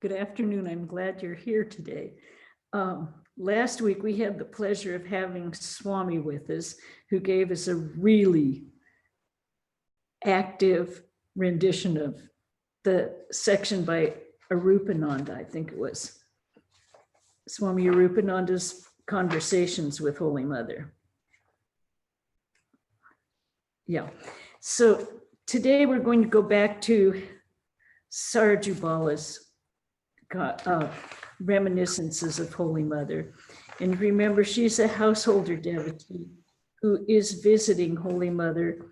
Good afternoon. I'm glad you're here today. Last week, we had the pleasure of having Swami with us, who gave us a really active rendition of the section by Arupananda, I think it was. Swami Arupananda's Conversations with Holy Mother. Yeah. So today we're going to go back to Sarjubala's reminiscences of Holy Mother. And remember, she's a householder devotee who is visiting Holy Mother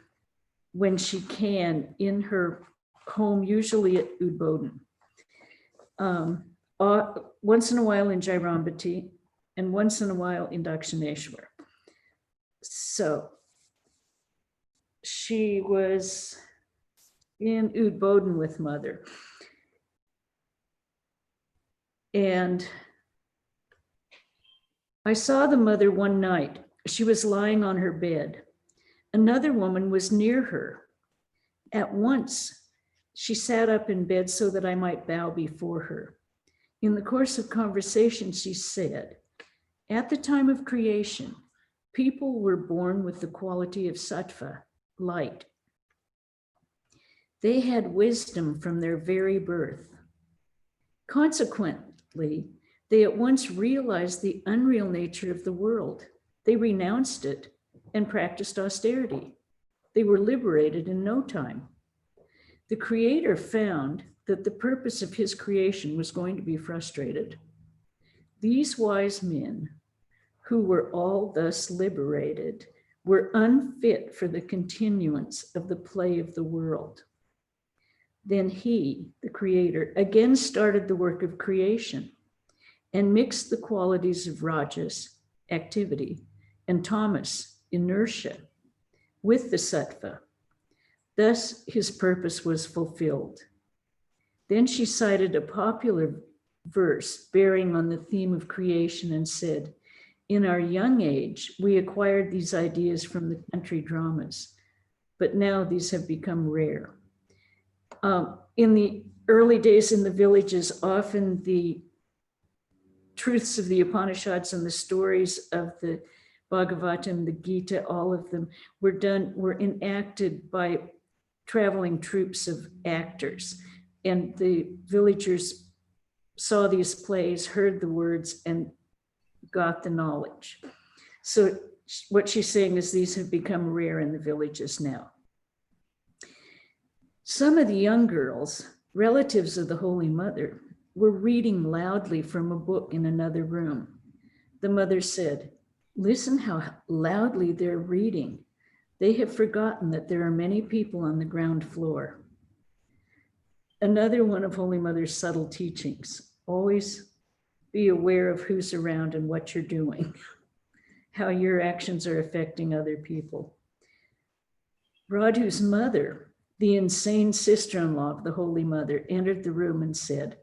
when she can in her home, usually at Udbodhan. Once in a while in Jairambati, and once in a while in Dakshineshwar. So she was in Udbodhan with Mother. And I saw the mother one night. She was lying on her bed. Another woman was near her. At once, she sat up in bed so that I might bow before her. In the course of conversation, she said, at the time of creation, people were born with the quality of sattva, light. They had wisdom from their very birth. Consequently, they at once realized the unreal nature of the world. They renounced it and practiced austerity. They were liberated in no time. The Creator found that the purpose of his creation was going to be frustrated. These wise men, who were all thus liberated, were unfit for the continuance of the play of the world. Then he, the Creator, again started the work of creation and mixed the qualities of rajas, activity, and tamas, inertia, with the sattva. Thus, his purpose was fulfilled. Then she cited a popular verse bearing on the theme of creation and said, in our young age, we acquired these ideas from the country dramas, but now these have become rare. In the early days in the villages, often the truths of the Upanishads and the stories of the Bhagavatam, the Gita, all of them were enacted by traveling troops of actors. And the villagers saw these plays, heard the words, and got the knowledge. So what she's saying is these have become rare in the villages now. Some of the young girls, relatives of the Holy Mother, were reading loudly from a book in another room. The mother said, listen how loudly they're reading. They have forgotten that there are many people on the ground floor. Another one of Holy Mother's subtle teachings, always be aware of who's around and what you're doing, how your actions are affecting other people. Radhu's mother, the insane sister-in-law of the Holy Mother, entered the room and said,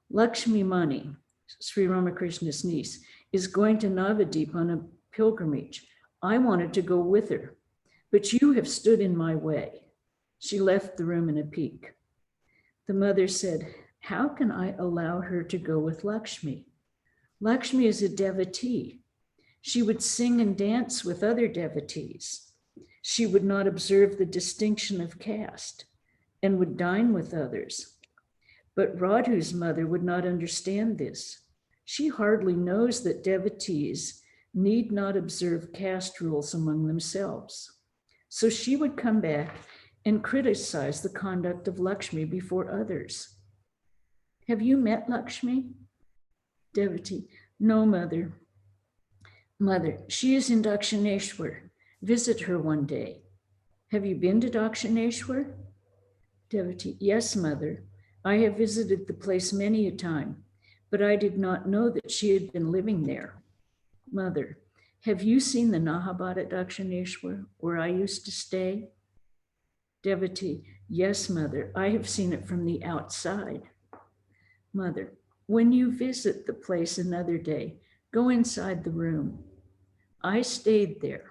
Lakshmi Mani, Sri Ramakrishna's niece, is going to Navadip on a pilgrimage. I wanted to go with her, but you have stood in my way. She left the room in a pique. The mother said, how can I allow her to go with Lakshmi? Lakshmi is a devotee. She would sing and dance with other devotees. She would not observe the distinction of caste and would dine with others. But Radhu's mother would not understand this. She hardly knows that devotees need not observe caste rules among themselves. So she would come back and criticize the conduct of Lakshmi before others. Have you met Lakshmi? Devotee, no, mother. Mother, she is in Dakshineshwar. Visit her one day. Have you been to Dakshineshwar? Devotee, yes, mother. I have visited the place many a time, but I did not know that she had been living there. Mother, have you seen the Nahabad at Dakshineshwar, where I used to stay? Devotee, yes, mother. I have seen it from the outside. Mother, when you visit the place another day, go inside the room. I stayed there.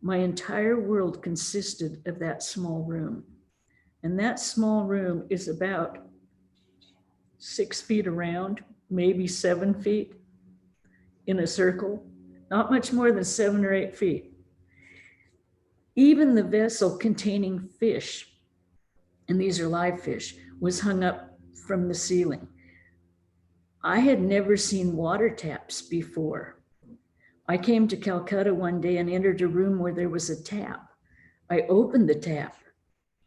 My entire world consisted of that small room. And that small room is about 6 feet around, maybe 7 feet in a circle, not much more than 7 or 8 feet. Even the vessel containing fish, and these are live fish, was hung up from the ceiling. I had never seen water taps before. I came to Calcutta one day and entered a room where there was a tap. I opened the tap.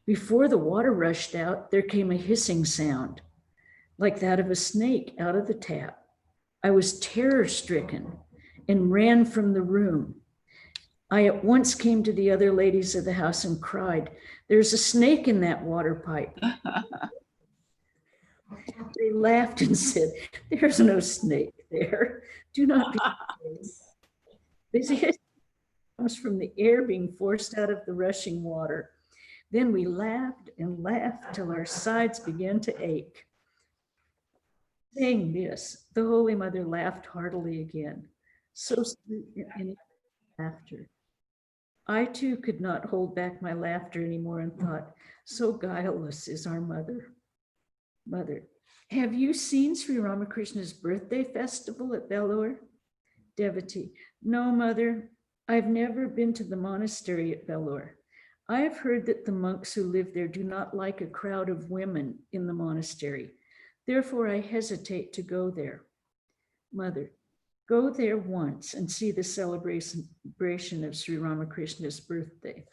Before the water rushed out, there came a hissing sound, like that of a snake out of the tap. I was terror-stricken and ran from the room. I at once came to the other ladies of the house and cried, "There's a snake in that water pipe." They laughed and said, "There's no snake there. Do not be afraid." This hiss comes from the air being forced out of the rushing water. Then we laughed and laughed till our sides began to ache. Saying this, the Holy Mother laughed heartily again, so sweet in laughter. I too could not hold back my laughter anymore and thought, so guileless is our mother. Mother, have you seen Sri Ramakrishna's birthday festival at Vellore? Devotee, no, mother, I've never been to the monastery at Vellore. I have heard that the monks who live there do not like a crowd of women in the monastery. Therefore, I hesitate to go there. Mother, go there once and see the celebration of Sri Ramakrishna's birthday.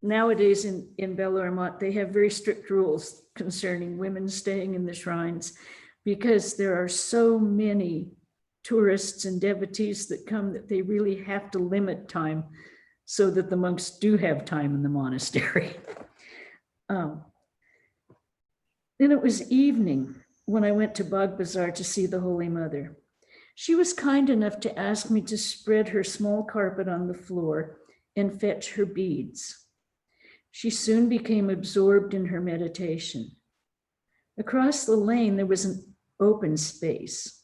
Nowadays in Vellore, they have very strict rules concerning women staying in the shrines because there are so many tourists and devotees that come that they really have to limit time so that the monks do have time in the monastery. Then it was evening when I went to Bagh Bazaar to see the Holy Mother. She was kind enough to ask me to spread her small carpet on the floor and fetch her beads. She soon became absorbed in her meditation. Across the lane, there was an open space.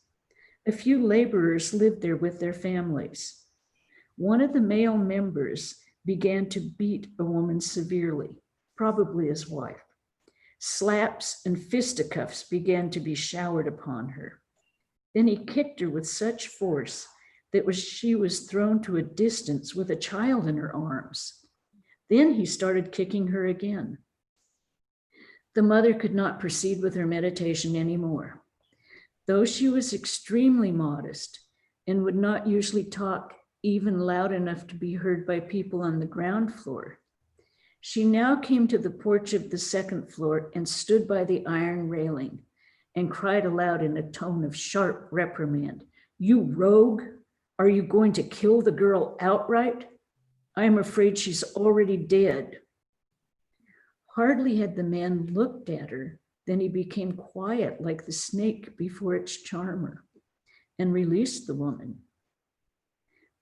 A few laborers lived there with their families. One of the male members began to beat a woman severely, probably his wife. Slaps and fisticuffs began to be showered upon her. Then he kicked her with such force that she was thrown to a distance with a child in her arms. Then he started kicking her again. The mother could not proceed with her meditation anymore. Though she was extremely modest and would not usually talk even loud enough to be heard by people on the ground floor, she now came to the porch of the second floor and stood by the iron railing and cried aloud in a tone of sharp reprimand, "You rogue, are you going to kill the girl outright? I am afraid she's already dead." Hardly had the man looked at her than he became quiet like the snake before its charmer and released the woman.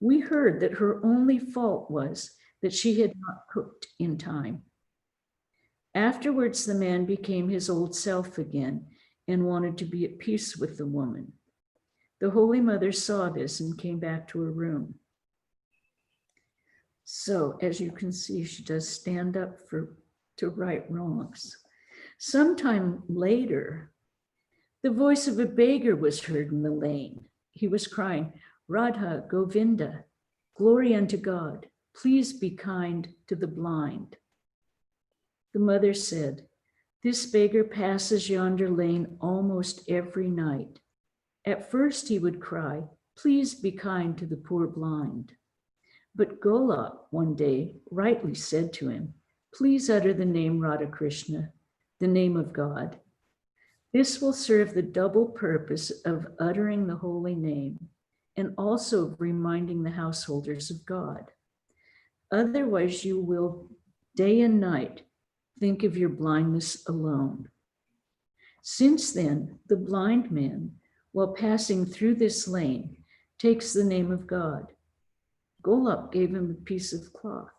We heard that her only fault was that she had not cooked in time. Afterwards, the man became his old self again and wanted to be at peace with the woman. The Holy Mother saw this and came back to her room. So, as you can see, she does stand up to right wrongs. Sometime later, the voice of a beggar was heard in the lane. He was crying, "Radha, Govinda, glory unto God. Please be kind to the blind." The mother said, "This beggar passes yonder lane almost every night. At first he would cry, 'Please be kind to the poor blind.' But Golok one day rightly said to him, 'Please utter the name Radha Krishna, the name of God.' This will serve the double purpose of uttering the holy name and also of reminding the householders of God. Otherwise, you will day and night think of your blindness alone." Since then, the blind man, while passing through this lane, takes the name of God. Golok gave him a piece of cloth.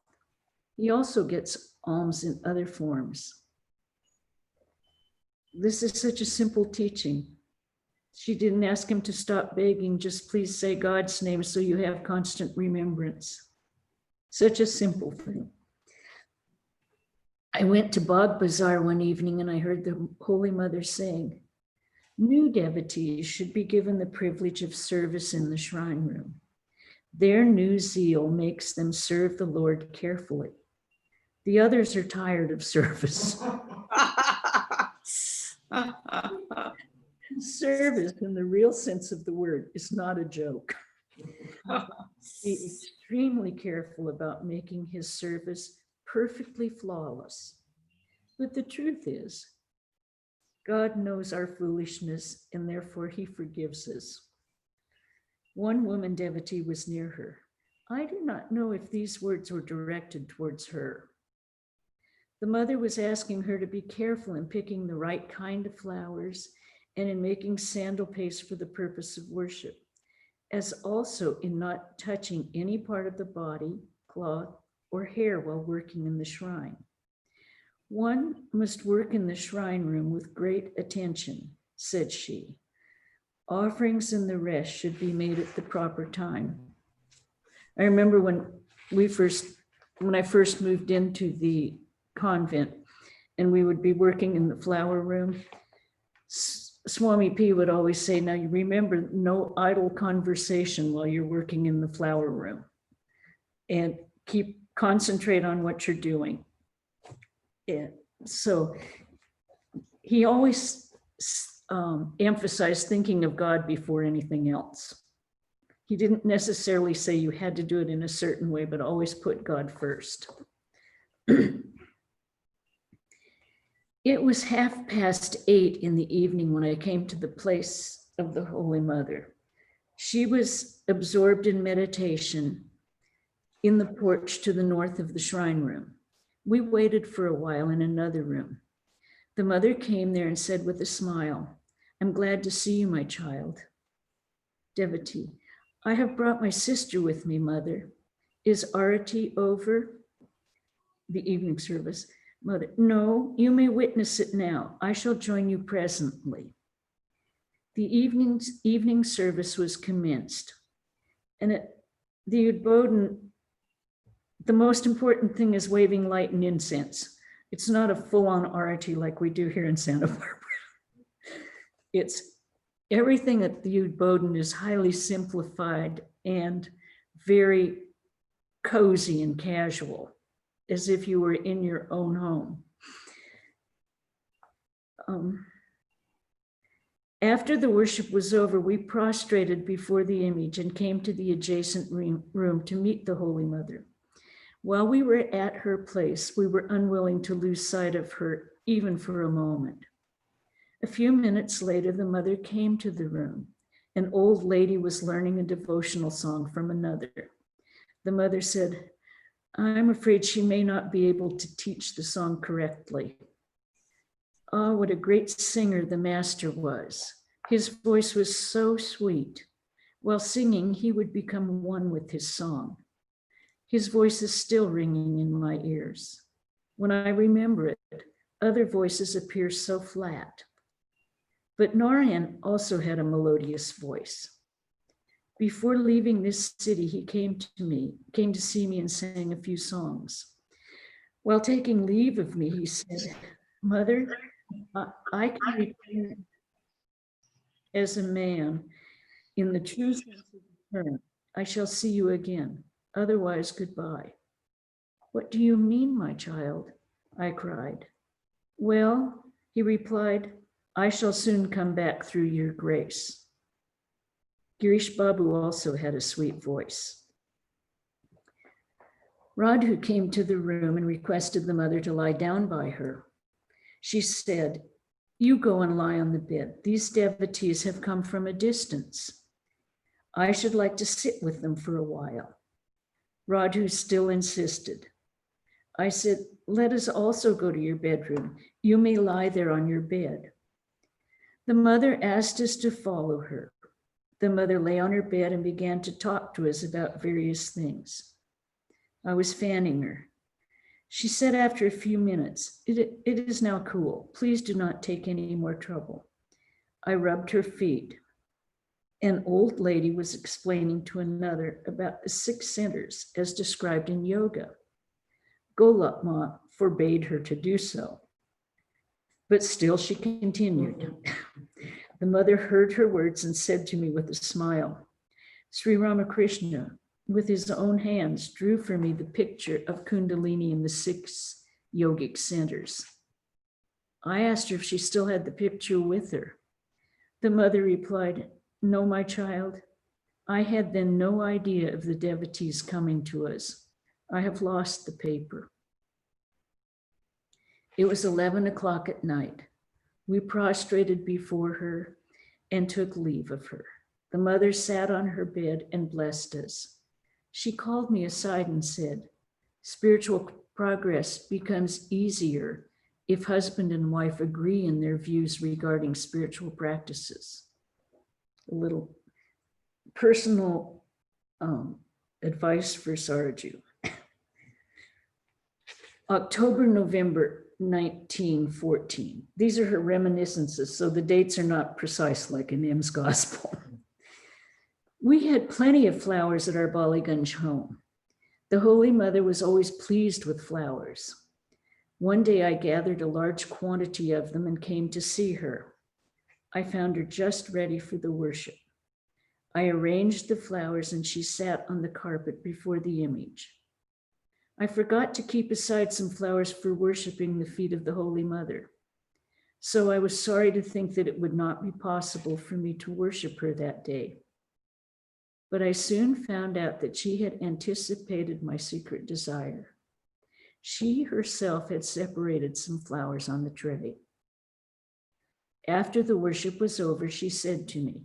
He also gets alms in other forms. This is such a simple teaching. She didn't ask him to stop begging, just please say God's name so you have constant remembrance. Such a simple thing. I went to Bog Bazaar one evening and I heard the Holy Mother saying, new devotees should be given the privilege of service in the shrine room. Their new zeal makes them serve the Lord carefully. The others are tired of service. Service, in the real sense of the word, is not a joke. Be extremely careful about making his service perfectly flawless. But the truth is, God knows our foolishness and therefore he forgives us. One woman devotee was near her. I do not know if these words were directed towards her. The mother was asking her to be careful in picking the right kind of flowers and in making sandal paste for the purpose of worship, as also in not touching any part of the body, cloth, or hair while working in the shrine. One must work in the shrine room with great attention, said she. Offerings and the rest should be made at the proper time. I remember when I first moved into the convent and we would be working in the flower room, Swami P would always say, now you remember, no idle conversation while you're working in the flower room, and concentrate on what you're doing. And so he always emphasized thinking of God before anything else. He didn't necessarily say you had to do it in a certain way, but always put God first. It was 8:30 in the evening when I came to the place of the Holy Mother. She was absorbed in meditation in the porch to the north of the shrine room. We waited for a while in another room. The mother came there and said with a smile, I'm glad to see you, my child. Devotee, I have brought my sister with me, mother. Is Arati over? The evening service. Mother, no, you may witness it now. I shall join you presently. The evening service was commenced. And at the Udbodhan, the most important thing is waving light and incense. It's not a full-on arati like we do here in Santa Barbara. It's everything at the Udbodhan is highly simplified and very cozy and casual, as if you were in your own home. After the worship was over, we prostrated before the image and came to the adjacent room to meet the Holy Mother. While we were at her place, we were unwilling to lose sight of her even for a moment. A few minutes later, the mother came to the room. An old lady was learning a devotional song from another. The mother said, I'm afraid she may not be able to teach the song correctly. Oh, what a great singer the master was. His voice was so sweet. While singing, he would become one with his song. His voice is still ringing in my ears. When I remember it, other voices appear so flat. But Narayan also had a melodious voice. Before leaving this city, he came to see me and sang a few songs. While taking leave of me, he said, Mother, I can return as a man in the true sense of the term. I shall see you again. Otherwise, goodbye. What do you mean, my child? I cried. Well, he replied, I shall soon come back through your grace. Girish Babu also had a sweet voice. Radhu came to the room and requested the mother to lie down by her. She said, you go and lie on the bed. These devotees have come from a distance. I should like to sit with them for a while. Radhu still insisted. I said, let us also go to your bedroom. You may lie there on your bed. The mother asked us to follow her. The mother lay on her bed and began to talk to us about various things. I was fanning her. She said after a few minutes, it is now cool. Please do not take any more trouble. I rubbed her feet. An old lady was explaining to another about the 6 centers as described in yoga. Golap Ma forbade her to do so. But still she continued. The mother heard her words and said to me with a smile, Sri Ramakrishna, with his own hands, drew for me the picture of Kundalini in the 6 yogic centers. I asked her if she still had the picture with her. The mother replied, no, my child. I had then no idea of the devotees coming to us. I have lost the paper. It was 11 o'clock at night. We prostrated before her and took leave of her. The mother sat on her bed and blessed us. She called me aside and said, spiritual progress becomes easier if husband and wife agree in their views regarding spiritual practices. A little personal advice for Sarju. October, November 1914. These are her reminiscences, so the dates are not precise like in M's Gospel. We had plenty of flowers at our Baliganj home. The Holy Mother was always pleased with flowers. One day I gathered a large quantity of them and came to see her. I found her just ready for the worship. I arranged the flowers and she sat on the carpet before the image. I forgot to keep aside some flowers for worshiping the feet of the Holy Mother. So I was sorry to think that it would not be possible for me to worship her that day. But I soon found out that she had anticipated my secret desire. She herself had separated some flowers on the tray. After the worship was over, she said to me,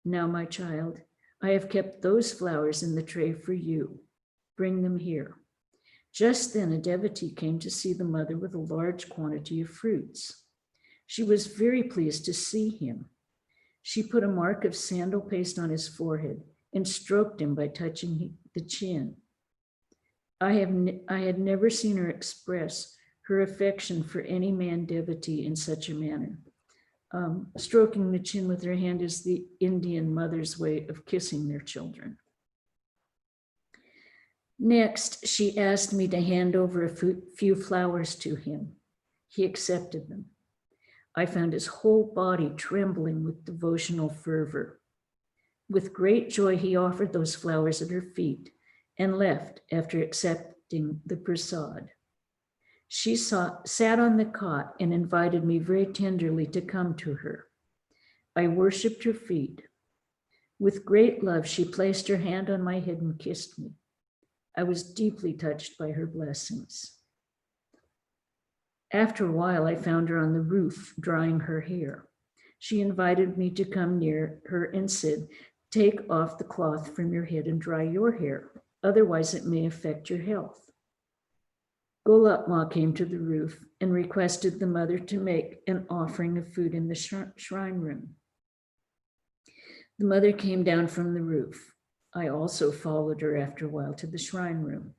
now, my child, I have kept those flowers in the tray for you. Bring them here. Just then, a devotee came to see the mother with a large quantity of fruits. She was very pleased to see him. She put a mark of sandal paste on his forehead and stroked him by touching the chin. I had never seen her express her affection for any man devotee in such a manner. Stroking the chin with her hand is the Indian mother's way of kissing their children. Next, she asked me to hand over a few flowers to him. He accepted them. I found his whole body trembling with devotional fervor. With great joy, he offered those flowers at her feet and left after accepting the prasad. She sat on the cot and invited me very tenderly to come to her. I worshiped her feet. With great love, she placed her hand on my head and kissed me. I was deeply touched by her blessings. After a while, I found her on the roof drying her hair. She invited me to come near her and said, take off the cloth from your head and dry your hair. Otherwise, it may affect your health. Golapma came to the roof and requested the mother to make an offering of food in the shrine room. The mother came down from the roof. I also followed her after a while to the shrine room.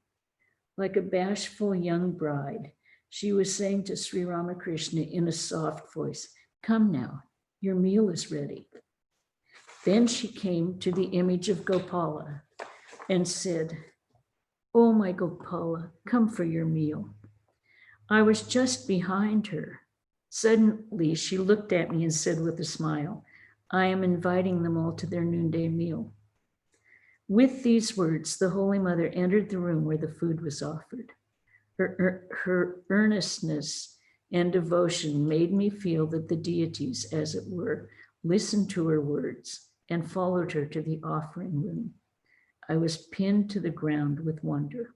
Like a bashful young bride, she was saying to Sri Ramakrishna in a soft voice, come now, your meal is ready. Then she came to the image of Gopala and said, oh, my Gopala, come for your meal. I was just behind her. Suddenly, she looked at me and said with a smile, I am inviting them all to their noonday meal. With these words, the Holy Mother entered the room where the food was offered. Her earnestness and devotion made me feel that the deities, as it were, listened to her words and followed her to the offering room. I was pinned to the ground with wonder.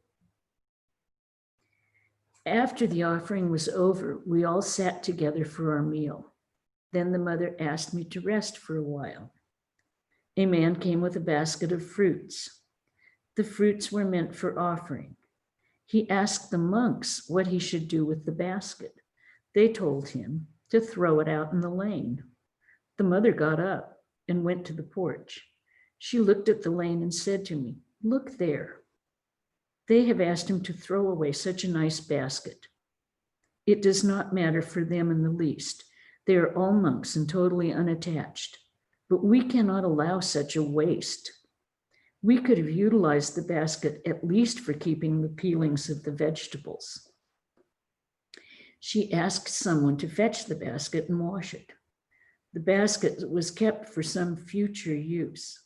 After the offering was over, we all sat together for our meal. Then the mother asked me to rest for a while. A man came with a basket of fruits. The fruits were meant for offering. He asked the monks what he should do with the basket. They told him to throw it out in the lane. The mother got up and went to the porch. She looked at the lane and said to me, look there. They have asked him to throw away such a nice basket. It does not matter for them in the least. They are all monks and totally unattached, but we cannot allow such a waste. We could have utilized the basket at least for keeping the peelings of the vegetables. She asked someone to fetch the basket and wash it. The basket was kept for some future use.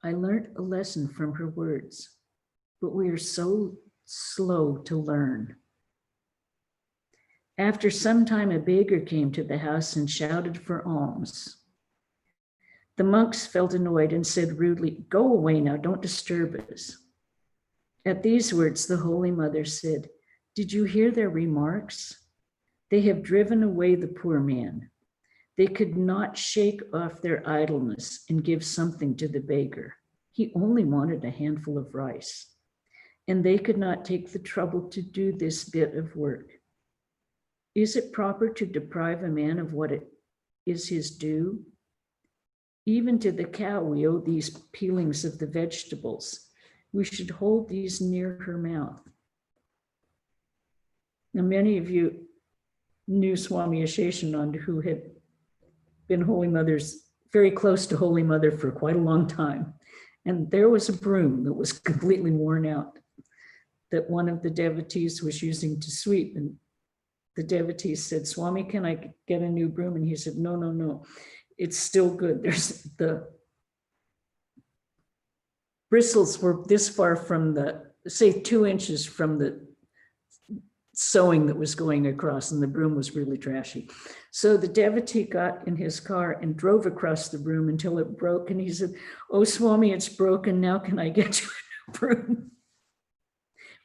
I learned a lesson from her words, but we are so slow to learn. After some time, a beggar came to the house and shouted for alms. The monks felt annoyed and said rudely, "Go away now, don't disturb us." At these words, the Holy Mother said, "Did you hear their remarks? They have driven away the poor man. They could not shake off their idleness and give something to the beggar. He only wanted a handful of rice. And they could not take the trouble to do this bit of work. Is it proper to deprive a man of what it is his due? Even to the cow we owe these peelings of the vegetables. We should hold these near her mouth." Now, many of you knew Swami Asheshananda, who had been Holy Mother's, very close to Holy Mother for quite a long time. And there was a broom that was completely worn out that one of the devotees was using to sweep. And the devotee said, "Swami, can I get a new broom?" And he said, "No, no, no, it's still good. There's the bristles were this far from the, say 2 inches from the sewing that was going across, and the broom was really trashy." So the devotee got in his car and drove across the broom until it broke. And he said, "Oh, Swami, it's broken. Now can I get you a new broom?"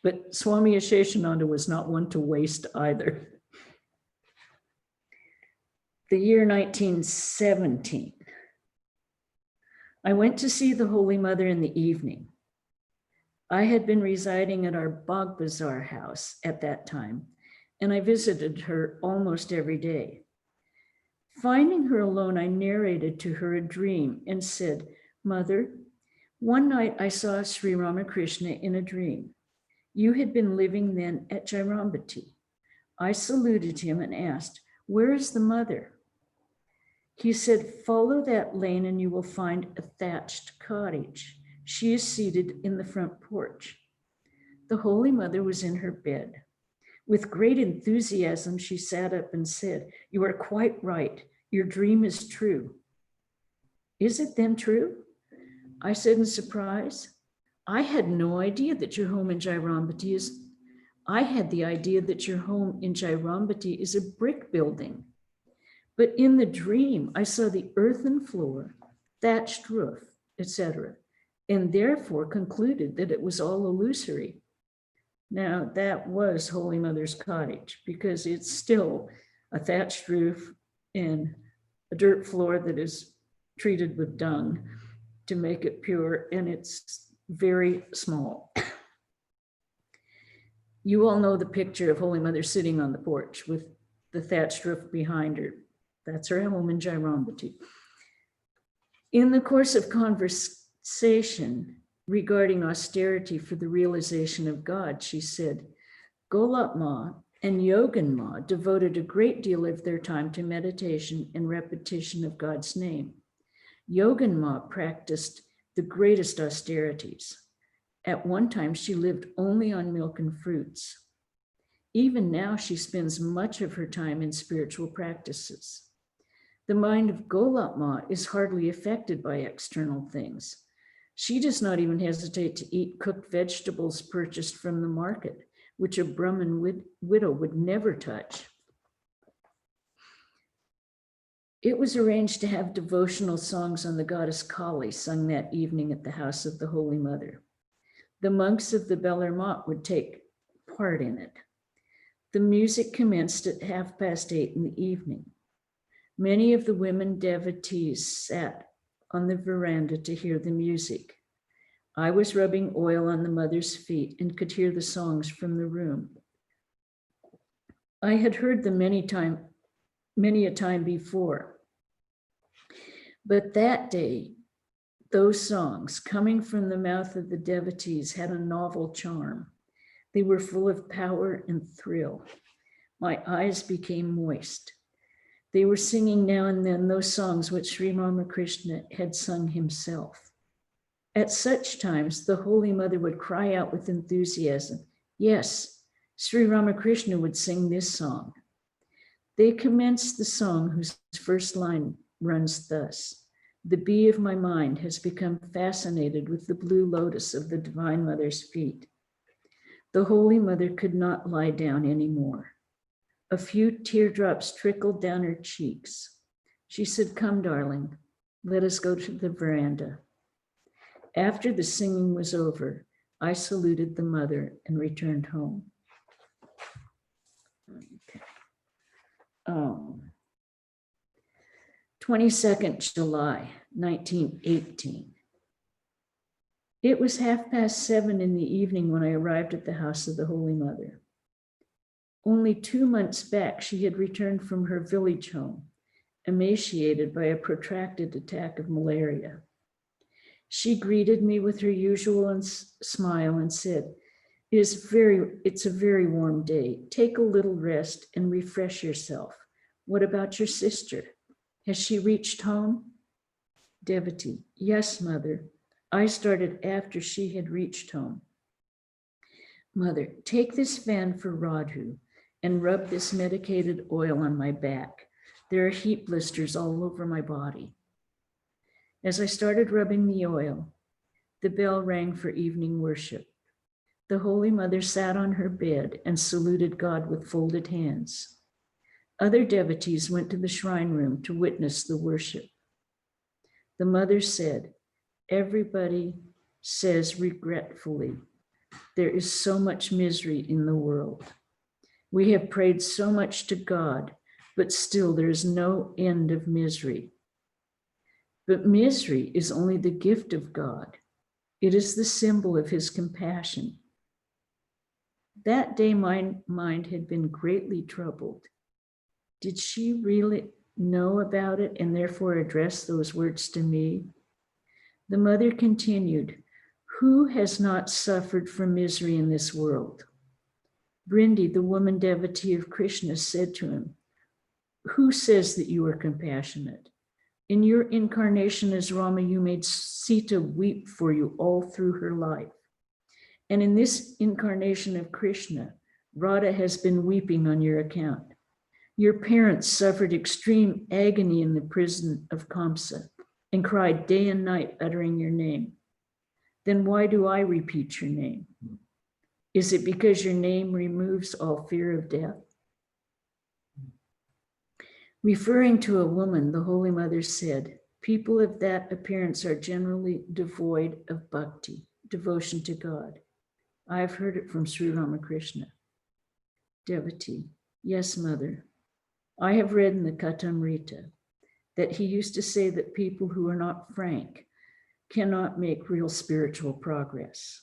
But Swami Asheshananda was not one to waste either. The year 1917. I went to see the Holy Mother in the evening. I had been residing at our Bog Bazaar house at that time, and I visited her almost every day. Finding her alone, I narrated to her a dream and said, "Mother, one night I saw Sri Ramakrishna in a dream. You had been living then at Jairambati. I saluted him and asked, 'Where is the mother?' He said, 'Follow that lane and you will find a thatched cottage. She is seated in the front porch.' The Holy Mother was in her bed. With great enthusiasm, she sat up and said, 'You are quite right. Your dream is true.' 'Is it then true?' I said in surprise. I had no idea that your home in Jairambati is, I had the idea that your home in Jairambati is a brick building. But in the dream, I saw the earthen floor, thatched roof, etc., and therefore concluded that it was all illusory.' Now, that was Holy Mother's cottage, because it's still a thatched roof and a dirt floor that is treated with dung to make it pure, and it's very small. You all know the picture of Holy Mother sitting on the porch with the thatched roof behind her. That's her home in Jairambati. In the course of conversation regarding austerity for the realization of God, she said, Golat Ma and Yogan Ma devoted a great deal of their time to meditation and repetition of God's name. Yogan Ma practiced the greatest austerities. At one time, she lived only on milk and fruits. Even now, she spends much of her time in spiritual practices. The mind of Golat Ma is hardly affected by external things. She does not even hesitate to eat cooked vegetables purchased from the market, which a Brahmin widow would never touch. It was arranged to have devotional songs on the goddess Kali sung that evening at the house of the Holy Mother. The monks of the Belar Mat would take part in it. The music commenced at 8:30 in the evening. Many of the women devotees sat on the veranda to hear the music. I was rubbing oil on the mother's feet and could hear the songs from the room. I had heard them many a time before. But that day, those songs coming from the mouth of the devotees had a novel charm. They were full of power and thrill. My eyes became moist. They were singing now and then those songs which Sri Ramakrishna had sung himself. At such times, the Holy Mother would cry out with enthusiasm, yes, Sri Ramakrishna would sing this song. They commenced the song whose first line runs thus: "The bee of my mind has become fascinated with the blue lotus of the Divine Mother's feet." The Holy Mother could not lie down anymore. A few teardrops trickled down her cheeks. She said, "Come, darling, let us go to the veranda." After the singing was over, I saluted the mother and returned home. Okay. 22nd July, 1918. It was 7:30 in the evening when I arrived at the house of the Holy Mother. Only 2 months back, she had returned from her village home, emaciated by a protracted attack of malaria. She greeted me with her usual smile and said, "It's a very warm day. Take a little rest and refresh yourself. What about your sister? Has she reached home?" Devotee: "Yes, Mother. I started after she had reached home." Mother: "Take this fan for Radhu and rub this medicated oil on my back. There are heat blisters all over my body." As I started rubbing the oil, the bell rang for evening worship. The Holy Mother sat on her bed and saluted God with folded hands. Other devotees went to the shrine room to witness the worship. The Mother said, "Everybody says regretfully, there is so much misery in the world. We have prayed so much to God, but still there is no end of misery. But misery is only the gift of God. It is the symbol of his compassion." That day, my mind had been greatly troubled. Did she really know about it and therefore address those words to me? The Mother continued, "Who has not suffered from misery in this world?" Brindi, the woman devotee of Krishna, said to him, "Who says that you are compassionate? In your incarnation as Rama, you made Sita weep for you all through her life. And in this incarnation of Krishna, Radha has been weeping on your account. Your parents suffered extreme agony in the prison of Kamsa and cried day and night uttering your name. Then why do I repeat your name? Is it because your name removes all fear of death?" Referring to a woman, the Holy Mother said, "People of that appearance are generally devoid of bhakti, devotion to God." I have heard it from Sri Ramakrishna. Devotee: "Yes, Mother. I have read in the Katamrita that he used to say that people who are not frank cannot make real spiritual progress."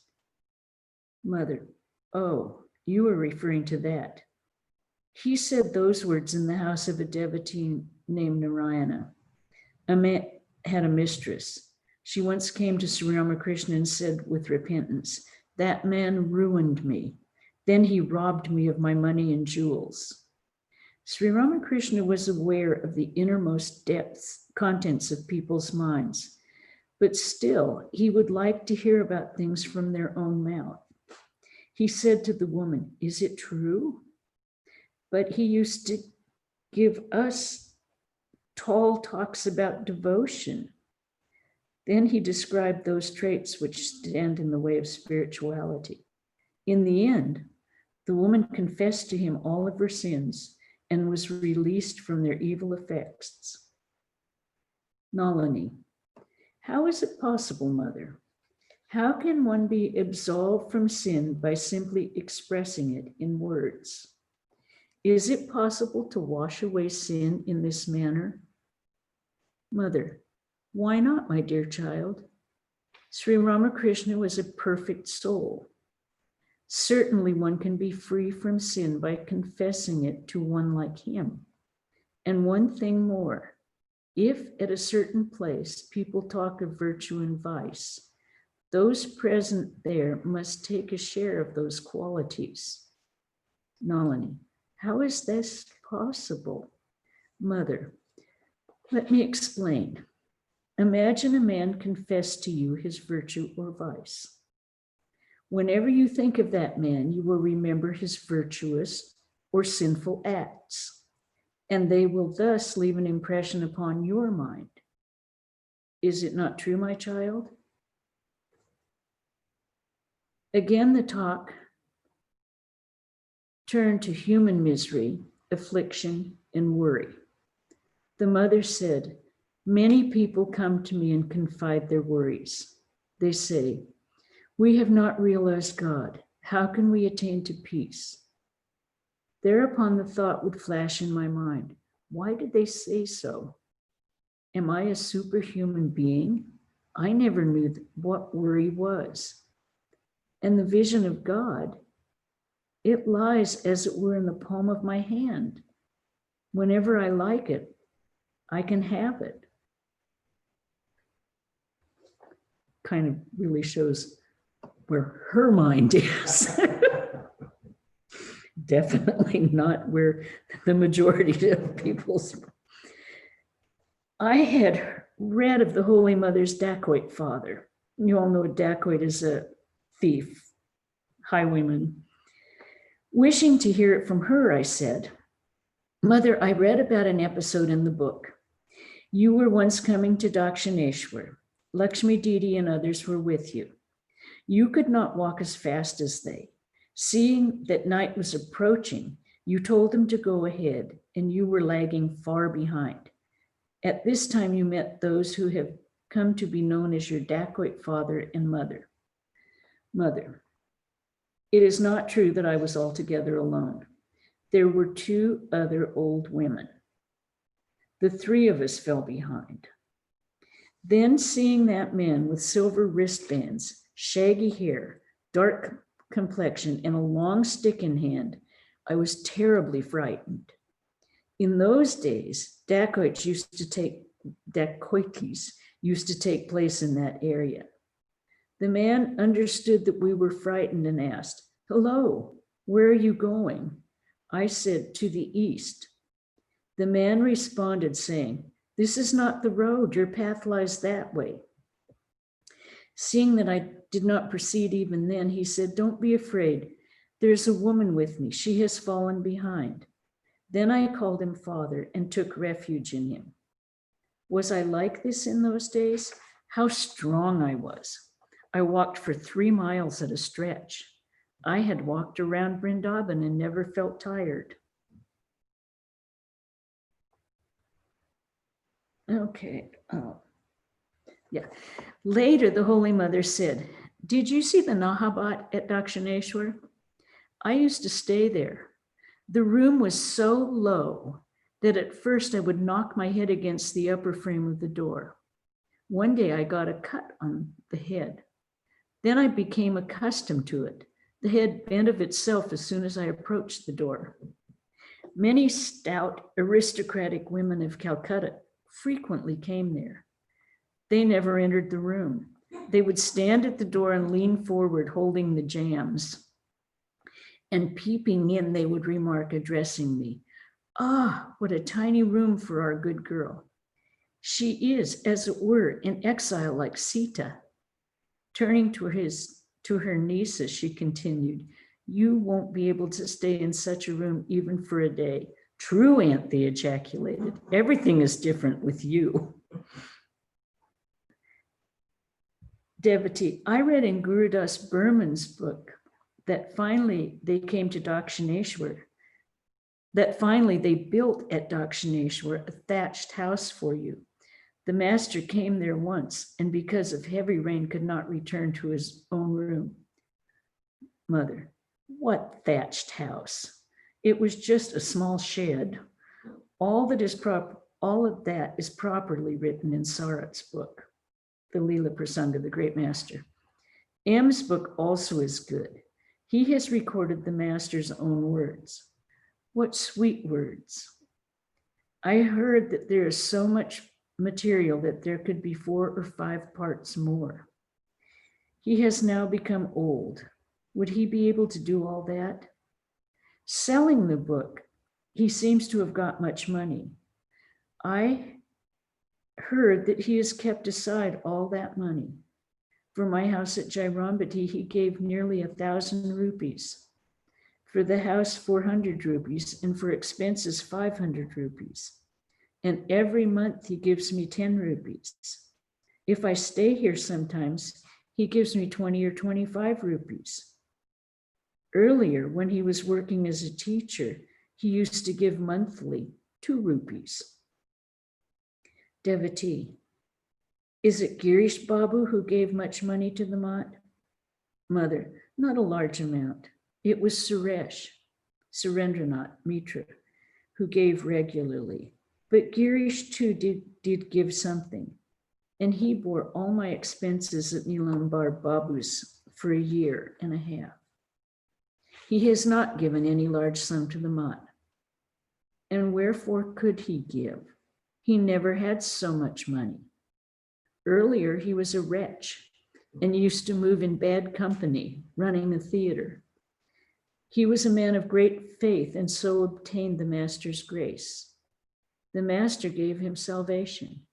Mother: "Oh, you are referring to that. He said those words in the house of a devotee named Narayana. A man had a mistress. She once came to Sri Ramakrishna and said with repentance, 'That man ruined me. Then he robbed me of my money and jewels.'" Sri Ramakrishna was aware of the innermost contents of people's minds, but still he would like to hear about things from their own mouth. He said to the woman, "Is it true?" But he used to give us tall talks about devotion. Then he described those traits which stand in the way of spirituality. In the end, the woman confessed to him all of her sins and was released from their evil effects. Nalini: "How is it possible, Mother? How can one be absolved from sin by simply expressing it in words? Is it possible to wash away sin in this manner?" Mother: "Why not, my dear child? Sri Ramakrishna was a perfect soul. Certainly one can be free from sin by confessing it to one like him. And one thing more, if at a certain place people talk of virtue and vice, those present there must take a share of those qualities." Nalini: "How is this possible?" Mother: "Let me explain. Imagine a man confess to you his virtue or vice. Whenever you think of that man, you will remember his virtuous or sinful acts. and they will thus leave an impression upon your mind. Is it not true, my child? Again, the talk turned to human misery, affliction, and worry. The mother said, many people come to me and confide their worries. They say, we have not realized God. How can we attain to peace? Thereupon the thought would flash in my mind, why did they say so? Am I a superhuman being? I never knew what worry was. And the vision of God, it lies as it were in the palm of my hand. Whenever I like it, I can have it. Kind of really shows where her mind is. Definitely not where the majority of people's. I had read of the Holy Mother's dacoit father. You all know a dacoit is a thief, highwayman. Wishing to hear it from her, I said, Mother, I read about an episode in the book. You were once coming to Dakshineshwar. Lakshmi Didi and others were with you. You could not walk as fast as they. Seeing that night was approaching, you told them to go ahead, and you were lagging far behind. At this time, you met those who have come to be known as your dacoit father and mother. Mother, it is not true that I was altogether alone. There were 2 other old women. The 3 of us fell behind. Then seeing that man with silver wristbands, shaggy hair, dark complexion, and a long stick in hand, I was terribly frightened. In those days, dacoities used to take place in that area. The man understood that we were frightened and asked, hello, where are you going? I said, to the east. The man responded saying, this is not the road, your path lies that way. Seeing that I did not proceed even then, he said, don't be afraid. There's a woman with me. She has fallen behind. Then I called him father and took refuge in him. Was I like this in those days? How strong I was. I walked for 3 miles at a stretch. I had walked around Vrindavan and never felt tired. Okay. Yeah. Later, the Holy Mother said, did you see the Nahabat at Dakshineshwar? I used to stay there. The room was so low that at first I would knock my head against the upper frame of the door. One day I got a cut on the head. Then I became accustomed to it. The head bent of itself as soon as I approached the door. Many stout aristocratic women of Calcutta frequently came there. They never entered the room. They would stand at the door and lean forward holding the jams. And peeping in, they would remark, addressing me, ah, what a tiny room for our good girl. She is, as it were, in exile like Sita. Turning to her nieces, she continued, you won't be able to stay in such a room even for a day. True, aunt, they ejaculated. Everything is different with you. Devotee, I read in Gurudas Burman's book that finally they came to Dakshineshwar, that finally they built at Dakshineshwar a thatched house for you. The master came there once and because of heavy rain could not return to his own room. Mother, what thatched house? It was just a small shed. All of that is properly written in Sarat's book, the Leela Prasanga, the great master. M's book also is good. He has recorded the master's own words. What sweet words. I heard that there is so much material that there could be 4 or 5 parts more. He has now become old. Would he be able to do all that? Selling the book, he seems to have got much money. I heard that he has kept aside all that money. For my house at Jairambati, he gave nearly 1,000 rupees. For the house, 400 rupees, and for expenses, 500 rupees. And every month he gives me 10 rupees. If I stay here sometimes, he gives me 20 or 25 rupees. Earlier, when he was working as a teacher, he used to give monthly 2 rupees. Devotee, is it Girish Babu who gave much money to the mat? Mother, not a large amount. It was Surendranath Mitra, who gave regularly. But Girish too did give something. And he bore all my expenses at Nilambar Babu's for a year and a half. He has not given any large sum to the mat. And wherefore could he give? He never had so much money. Earlier, he was a wretch and used to move in bad company, running a theater. He was a man of great faith and so obtained the Master's grace. The Master gave him salvation.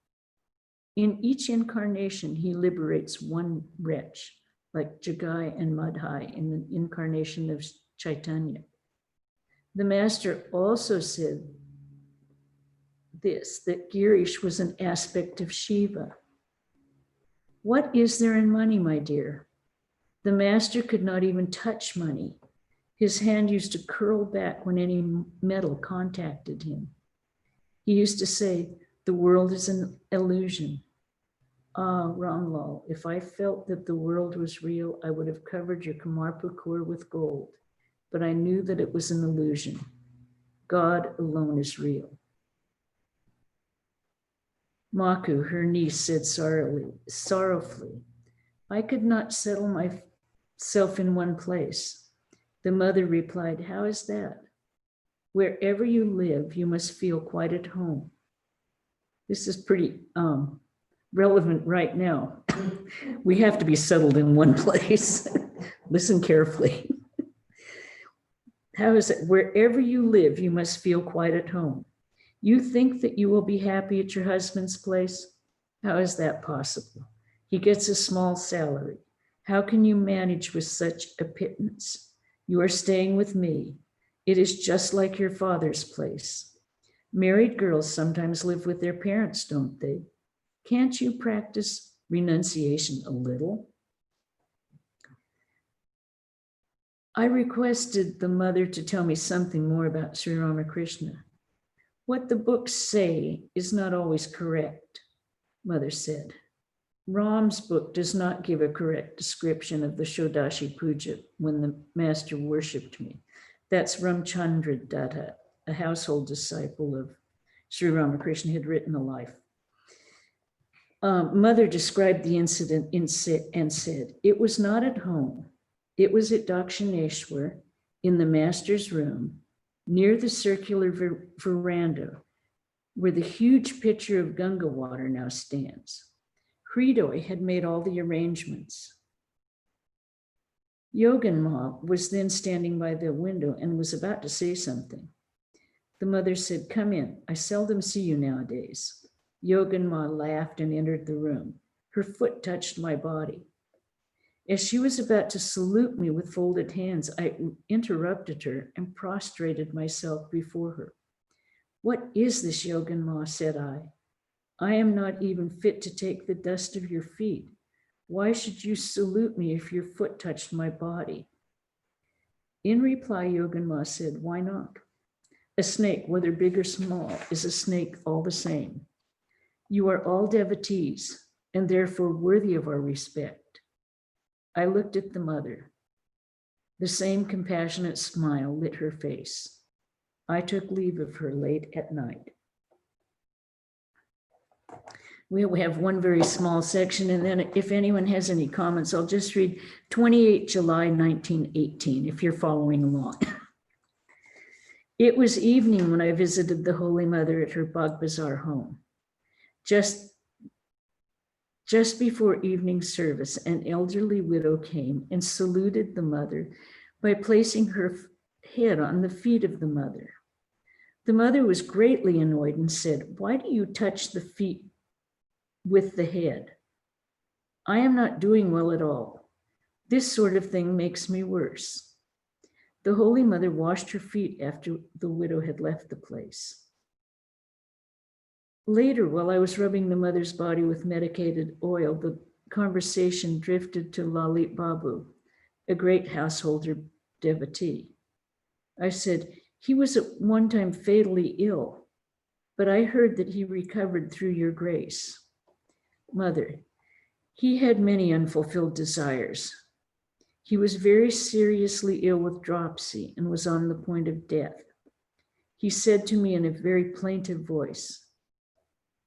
In each incarnation, he liberates one wretch, like Jagai and Madhai in the incarnation of Chaitanya. The Master also said this, that Girish was an aspect of Shiva. What is there in money, my dear? The Master could not even touch money. His hand used to curl back when any metal contacted him. He used to say, the world is an illusion. Ah, Ramlal, if I felt that the world was real, I would have covered your Kamarpukur with gold. But I knew that it was an illusion. God alone is real. Maku, her niece, said sorrowfully, I could not settle myself in one place. The mother replied, how is that? Wherever you live, you must feel quite at home. This is pretty relevant right now. We have to be settled in one place. Listen carefully. How is it? Wherever you live, you must feel quite at home. You think that you will be happy at your husband's place? How is that possible? He gets a small salary. How can you manage with such a pittance? You are staying with me. It is just like your father's place. Married girls sometimes live with their parents, don't they? Can't you practice renunciation a little? I requested the mother to tell me something more about Sri Ramakrishna. What the books say is not always correct, Mother said. Ram's book does not give a correct description of the Shodashi Puja when the Master worshipped me. That's Ramchandra Datta, a household disciple of Sri Ramakrishna, had written a life. Mother described the incident and said, it was not at home. It was at Dakshineshwar in the Master's room near the circular veranda where the huge pitcher of Ganga water now stands. Hridoy had made all the arrangements. Yoganma was then standing by the window and was about to say something. The mother said, come in. I seldom see you nowadays. Yoganma laughed and entered the room. Her foot touched my body. As she was about to salute me with folded hands, I interrupted her and prostrated myself before her. What is this, Yoganma, said I. I am not even fit to take the dust of your feet. Why should you salute me if your foot touched my body? In reply, Yoganma said, why not? A snake, whether big or small, is a snake all the same. You are all devotees and therefore worthy of our respect. I looked at the mother. The same compassionate smile lit her face. I took leave of her late at night. We have one very small section, and then if anyone has any comments, I'll just read 28 July 1918, if you're following along. It was evening when I visited the Holy Mother at her Bagh Bazaar home. Just before evening service, an elderly widow came and saluted the mother by placing her head on the feet of the mother. The mother was greatly annoyed and said, why do you touch the feet with the head? I am not doing well at all. This sort of thing makes me worse. The Holy Mother washed her feet after the widow had left the place. Later, while I was rubbing the mother's body with medicated oil, the conversation drifted to Lalit Babu, a great householder devotee. I said, he was at one time fatally ill, but I heard that he recovered through your grace. Mother, he had many unfulfilled desires. He was very seriously ill with dropsy and was on the point of death. He said to me in a very plaintive voice,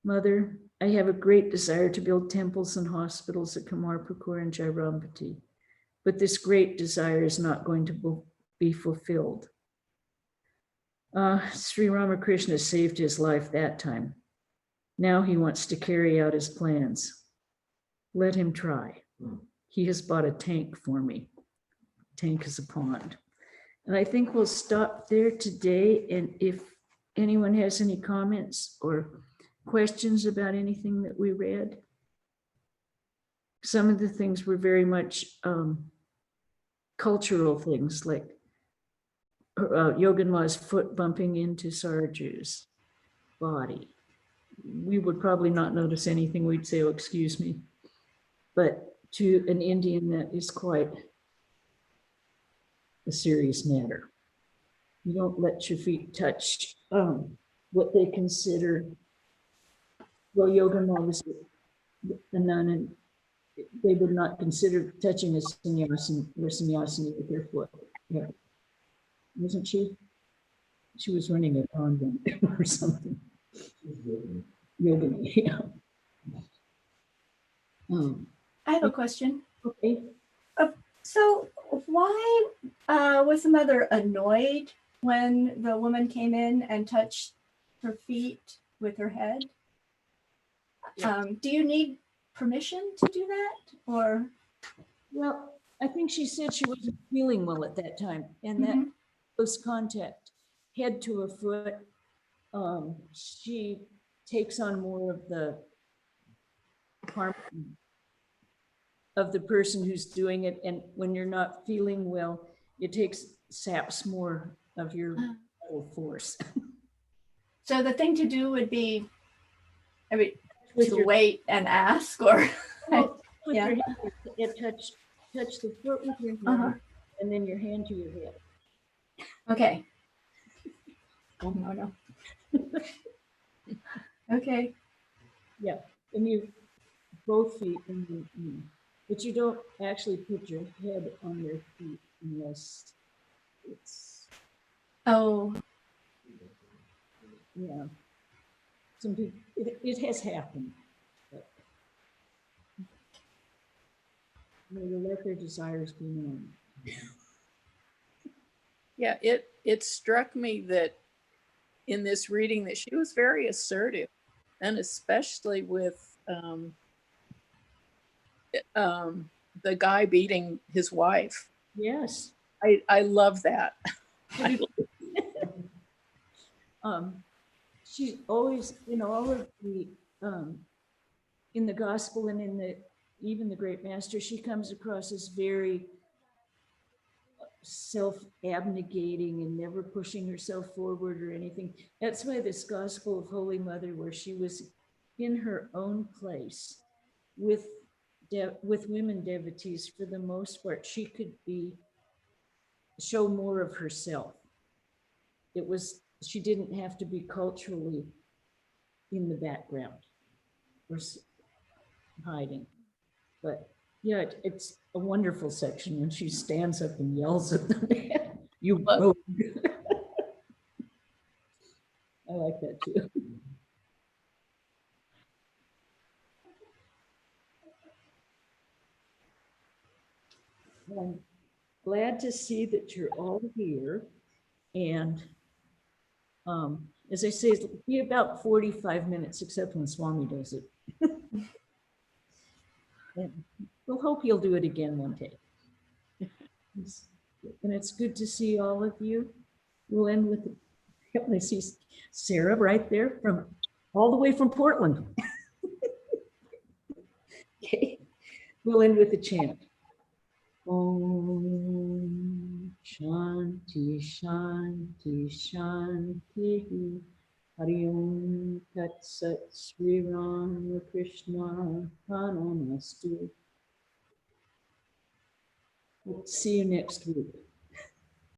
Mother, I have a great desire to build temples and hospitals at Kamarpukur and Jairampati, but this great desire is not going to be fulfilled. Sri Ramakrishna saved his life that time. Now he wants to carry out his plans. Let him try. He has bought a tank for me. Tank is a pond. And I think we'll stop there today. And if anyone has any comments or questions about anything that we read, some of the things were very much cultural things, like Yoganla's foot bumping into Sarju's body. We would probably not notice anything. We'd say, oh, excuse me. But to an Indian, that is quite a serious matter. You don't let your feet touch what they consider, well, Yoganla was a nun, and they would not consider touching a sannyasini or sannyasini with their foot. Yeah. Wasn't she? She was running a convent or something. Yogini, yeah. I have a question. Okay. So why was the mother annoyed when the woman came in and touched her feet with her head? Yeah. Do you need permission to do that, or? Well, I think she said she wasn't feeling well at that time, and that close contact, head to a foot, she takes on more of the harm of the person who's doing it. And when you're not feeling well, it saps more of your force. So the thing to do would be, I mean, With to your, wait and ask, or well, with yeah. your hand, touch the foot with your hand, and then your hand to your head. Okay. Oh, no. Okay. Yeah, and you both feet in the knee, but you don't actually put your head on your feet unless it's. Oh. Yeah. Some people, it has happened. But they let their desires be known. Yeah, it struck me that in this reading that she was very assertive, and especially with the guy beating his wife. Yes. I love that. She's always, all of the in the gospel and in even the great master, she comes across as very self-abnegating and never pushing herself forward or anything. That's why this gospel of Holy Mother, where she was in her own place with women devotees, for the most part, she could show more of herself. She didn't have to be culturally in the background or hiding. But yeah, it's a wonderful section when she stands up and yells at the man, you rogue. I like that too. I'm glad to see that you're all here. And as I say, it'll be about 45 minutes, except when Swami does it. And we'll hope he'll do it again one day. And it's good to see all of you. We'll end with, I see Sarah right there all the way from Portland. Okay, we'll end with a chant. Om Shanti, Shanti, Shanti. Hari Om Tat Sat Sri Ramakrishna Pranamastu. See you next week.